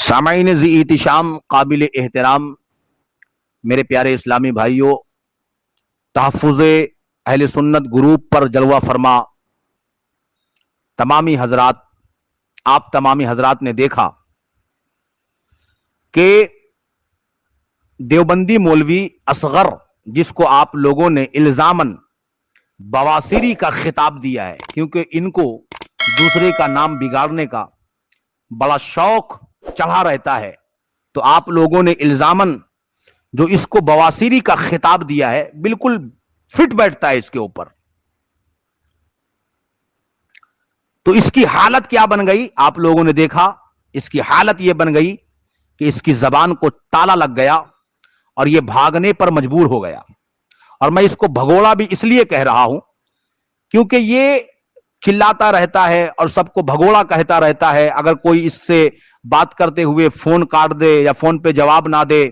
سامعین ذی احتشام قابل احترام میرے پیارے اسلامی بھائیوں، تحفظ اہل سنت گروپ پر جلوہ فرما تمامی حضرات، آپ تمامی حضرات نے دیکھا کہ دیوبندی مولوی اصغر، جس کو آپ لوگوں نے الزاماً بواسیری کا خطاب دیا ہے، کیونکہ ان کو دوسرے کا نام بگاڑنے کا بڑا شوق چڑھا رہتا ہے، تو آپ لوگوں نے الزاماً جو اس کو بواسیری کا خطاب دیا ہے بالکل فٹ بیٹھتا ہے اس کے اوپر۔ تو اس کی حالت کیا بن گئی آپ لوگوں نے دیکھا۔ اس کی حالت یہ بن گئی کہ اس کی زبان کو تالا لگ گیا اور یہ بھاگنے پر مجبور ہو گیا۔ اور میں اس کو بھگوڑا بھی اس لیے کہہ رہا ہوں کیونکہ یہ چلاتا رہتا ہے اور سب کو بھگوڑا کہتا رہتا ہے۔ اگر کوئی اس سے بات کرتے ہوئے فون کاٹ دے یا فون پہ جواب نہ دے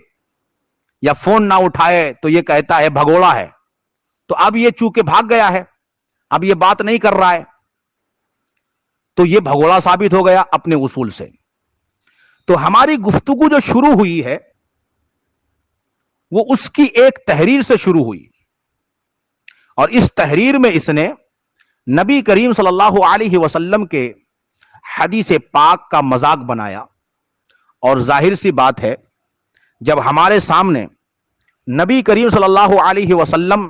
یا فون نہ اٹھائے تو یہ کہتا ہے بھگوڑا ہے۔ تو اب یہ چونکہ بھاگ گیا ہے، اب یہ بات نہیں کر رہا ہے، تو یہ بھگوڑا ثابت ہو گیا اپنے اصول سے۔ تو ہماری گفتگو جو شروع ہوئی ہے وہ اس کی ایک تحریر سے شروع ہوئی، اور اس تحریر میں اس نے نبی کریم صلی اللہ علیہ وسلم کے حدیث پاک کا مذاق بنایا۔ اور ظاہر سی بات ہے، جب ہمارے سامنے نبی کریم صلی اللہ علیہ وسلم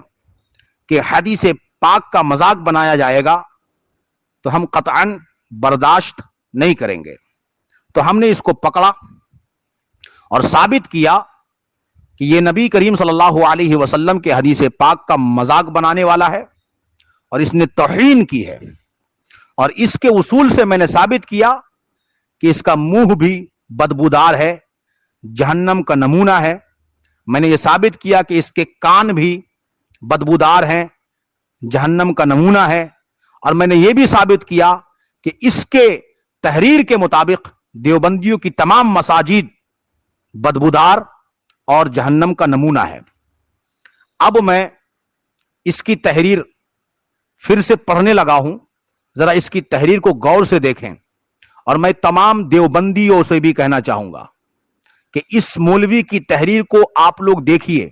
کے حدیث پاک کا مذاق بنایا جائے گا تو ہم قطعاً برداشت نہیں کریں گے۔ تو ہم نے اس کو پکڑا اور ثابت کیا کہ یہ نبی کریم صلی اللہ علیہ وسلم کے حدیث پاک کا مذاق بنانے والا ہے اور اس نے توہین کی ہے۔ اور اس کے اصول سے میں نے ثابت کیا کہ اس کا منہ بھی بدبودار ہے، جہنم کا نمونہ ہے۔ میں نے یہ ثابت کیا کہ اس کے کان بھی بدبودار ہیں، جہنم کا نمونہ ہے۔ اور میں نے یہ بھی ثابت کیا کہ اس کے تحریر کے مطابق دیوبندیوں کی تمام مساجد بدبودار اور جہنم کا نمونہ ہے۔ اب میں اس کی تحریر پھر سے پڑھنے لگا ہوں، ذرا اس کی تحریر کو غور سے دیکھیں۔ اور میں تمام دیوبندیوں سے بھی کہنا چاہوں گا کہ اس مولوی کی تحریر کو آپ لوگ دیکھیے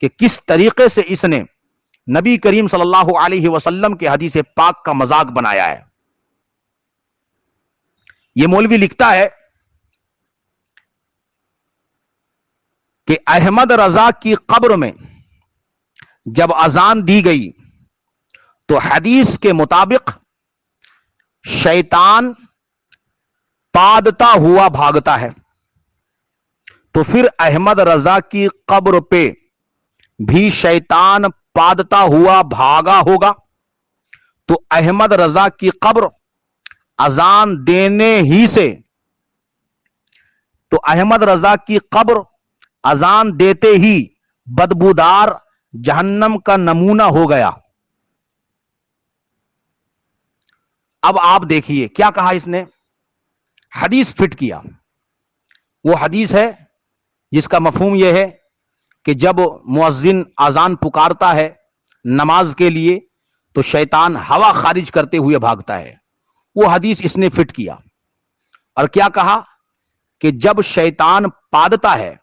کہ کس طریقے سے اس نے نبی کریم صلی اللہ علیہ وسلم کے حدیث پاک کا مذاق بنایا ہے۔ یہ مولوی لکھتا ہے کہ احمد رضا کی قبر میں جب اذان دی گئی تو حدیث کے مطابق شیطان پادتا ہوا بھاگتا ہے، تو پھر احمد رضا کی قبر پہ بھی شیطان پادتا ہوا بھاگا ہوگا۔ تو احمد رضا کی قبر اذان دینے ہی سے، تو احمد رضا کی قبر اذان دیتے ہی بدبودار جہنم کا نمونہ ہو گیا۔ اب آپ دیکھیے کیا کہا اس نے، حدیث فٹ کیا۔ وہ حدیث ہے جس کا مفہوم یہ ہے کہ جب مؤذن اذان پکارتا ہے نماز کے لیے تو شیطان ہوا خارج کرتے ہوئے بھاگتا ہے۔ وہ حدیث اس نے فٹ کیا اور کیا کہا کہ جب شیطان پادتا ہے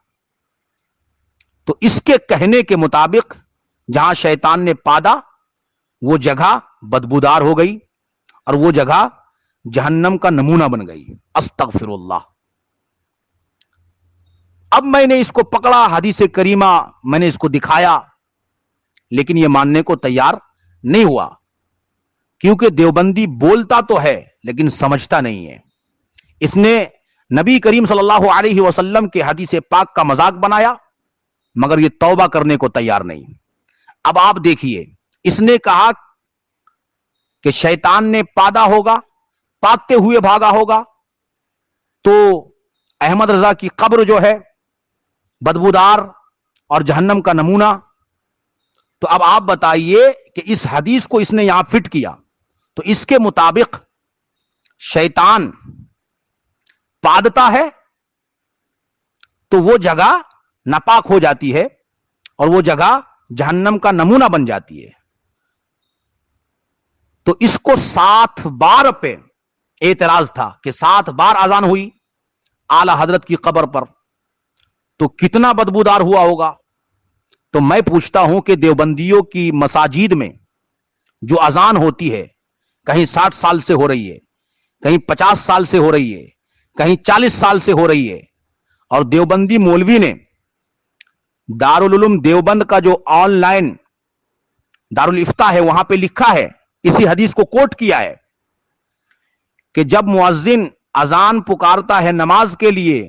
تو اس کے کہنے کے مطابق جہاں شیطان نے پادا وہ جگہ بدبودار ہو گئی اور وہ جگہ جہنم کا نمونہ بن گئی۔ استغفر اللہ۔ اب میں نے اس کو پکڑا، حدیث کریمہ میں نے اس کو دکھایا، لیکن یہ ماننے کو تیار نہیں ہوا، کیونکہ دیوبندی بولتا تو ہے لیکن سمجھتا نہیں ہے۔ اس نے نبی کریم صلی اللہ علیہ وسلم کے حدیث پاک کا مذاق بنایا مگر یہ توبہ کرنے کو تیار نہیں۔ اب آپ دیکھیے، اس نے کہا کہ شیطان نے پادا ہوگا، پادتے ہوئے بھاگا ہوگا، تو احمد رضا کی قبر جو ہے بدبودار اور جہنم کا نمونہ۔ تو اب آپ بتائیے کہ اس حدیث کو اس نے یہاں فٹ کیا تو اس کے مطابق شیطان پادتا ہے تو وہ جگہ ناپاک ہو جاتی ہے اور وہ جگہ جہنم کا نمونہ بن جاتی ہے۔ تو اس کو 7 بار پہ اعتراض تھا کہ 7 بار اذان ہوئی आला हजरत की कब्र पर, तो कितना बदबूदार हुआ होगा। तो मैं पूछता हूं कि देवबंदियों की मसाजिद में जो अजान होती है, कहीं 60 साल से हो रही है, कहीं 50 साल से हो रही है, कहीं 40 साल से हो रही है, और देवबंदी मौलवी ने दारुल उलूम देवबंद का जो ऑनलाइन दारुल इफ्ता है वहां पे लिखा है, इसी हदीस को कोट किया है कि जब मुअज्जिन अजान पुकारता है नमाज के लिए,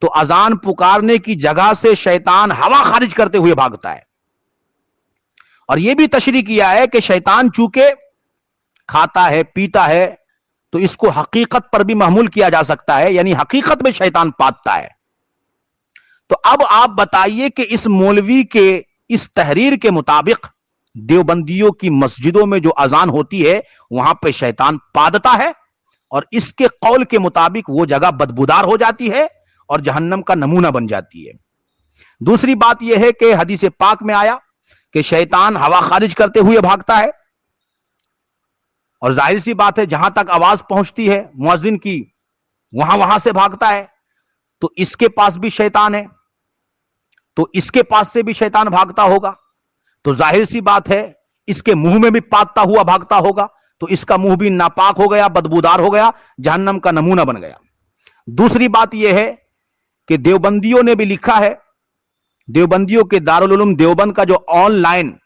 तो अजान पुकारने की जगह से शैतान हवा खारिज करते हुए भागता है। और यह भी तशरीह किया है कि शैतान चूंकि खाता है पीता है, तो इसको हकीकत पर भी महमूल किया जा सकता है, यानी हकीकत में शैतान पाता है। तो अब आप बताइए कि इस मौलवी के इस तहरीर के मुताबिक देवबंदियों की मस्जिदों में जो अजान होती है वहां पे शैतान पादता है, और इसके कौल के मुताबिक वो जगह बदबूदार हो जाती है और जहन्नम का नमूना बन जाती है। दूसरी बात यह है कि हदीस पाक में आया कि शैतान हवा खारिज करते हुए भागता है, और जाहिर सी बात है जहां तक आवाज पहुंचती है मुअज्जिन की वहां से भागता है। तो इसके पास भी शैतान है, तो इसके पास से भी शैतान भागता होगा, तो जाहिर सी बात है इसके मुंह में भी पादता हुआ भागता होगा, तो इसका मुंह भी नापाक हो गया, बदबूदार हो गया, जहन्नम का नमूना बन गया। दूसरी बात यह है कि देवबंदियों ने भी लिखा है, देवबंदियों के दारुल उलूम देवबंद का जो ऑनलाइन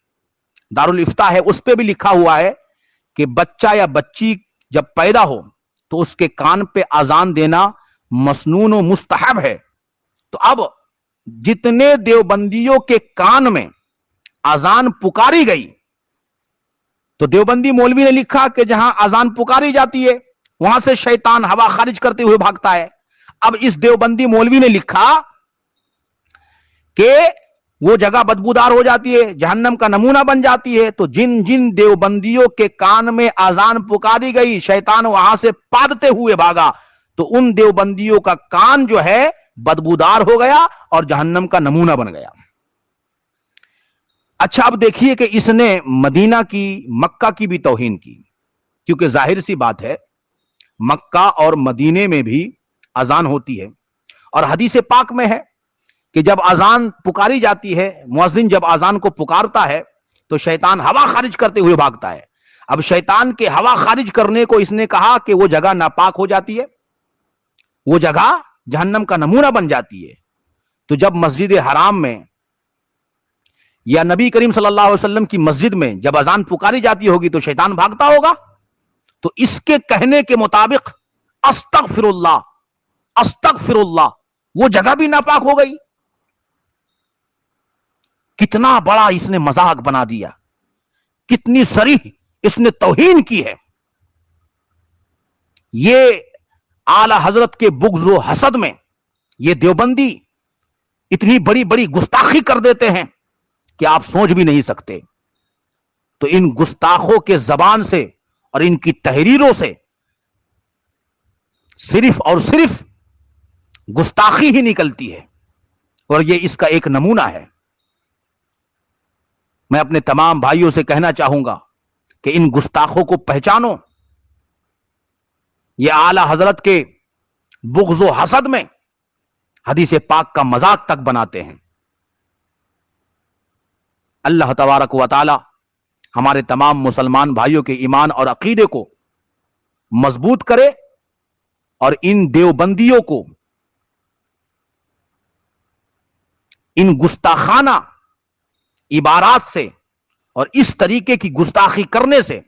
दारुल इफ्ता है उस पर भी लिखा हुआ है कि बच्चा या बच्ची जब पैदा हो तो उसके कान पे अजान देना मसनून और मुस्तहब है। तो अब जितने देवबंदियों के कान में अजान पुकारी गई, तो देवबंदी मौलवी ने लिखा कि जहां अजान पुकारी जाती है वहां से शैतान हवा खारिज करते हुए भागता है। अब इस देवबंदी मौलवी ने लिखा कि वो जगह बदबूदार हो जाती है, जहन्नम का नमूना बन जाती है। तो जिन जिन देवबंदियों के कान में अजान पुकारी गई, शैतान वहां से पादते हुए भागा, तो उन देवबंदियों का कान जो है बदबूदार हो गया और जहन्नम का नमूना बन गया। अच्छा, अब देखिए कि इसने मदीना की, मक्का की भी तौहीन की, क्योंकि जाहिर सी बात है मक्का और मदीने में भी अजान होती है, और हदीस पाक में है कि जब अजान पुकारी जाती है, मुअज्जिन जब अजान को पुकारता है तो शैतान हवा खारिज करते हुए भागता है। अब शैतान के हवा खारिज करने को इसने कहा कि वो जगह नापाक हो जाती है, वो जगह जहन्नम का नमूना बन जाती है। तो जब मस्जिद हराम में या नबी करीम सल्लल्लाहु अलैहि वसल्लम की मस्जिद में जब अजान पुकारी जाती होगी तो शैतान भागता होगा। तो इसके कहने के मुताबिक अस्तगफिरुल्लाह, अस्तगफिरुल्लाह, वो जगह भी नापाक हो गई। कितना बड़ा इसने मजाक बना दिया, कितनी सरीह इसने तौहीन की है। ये आला हजरत के बुग़्ज़ व हसद में ये देवबंदी इतनी बड़ी बड़ी गुस्ताखी कर देते हैं कि आप सोच भी नहीं सकते। तो इन गुस्ताखों के जबान से और इनकी तहरीरों से सिर्फ और सिर्फ गुस्ताखी ही निकलती है, और ये इसका एक नमूना है। मैं अपने तमाम भाइयों से कहना चाहूंगा कि इन गुस्ताखों को पहचानो। ये आला हजरत के बुग़्ज़ व हसद में हदीस पाक का मजाक तक बनाते हैं। अल्लाह तबारक व तआला हमारे तमाम मुसलमान भाइयों के ईमान और अकीदे को मजबूत करे, और इन देवबंदियों को इन गुस्ताखाना इबारात से और इस तरीके की गुस्ताखी करने से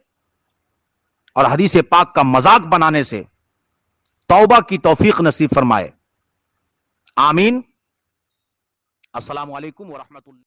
और हदीस पाक का मजाक बनाने से तौबा की तौफीक नसीब फरमाए। आमीन। अस्सलामु अलैकुम व रहमतुल्लाह।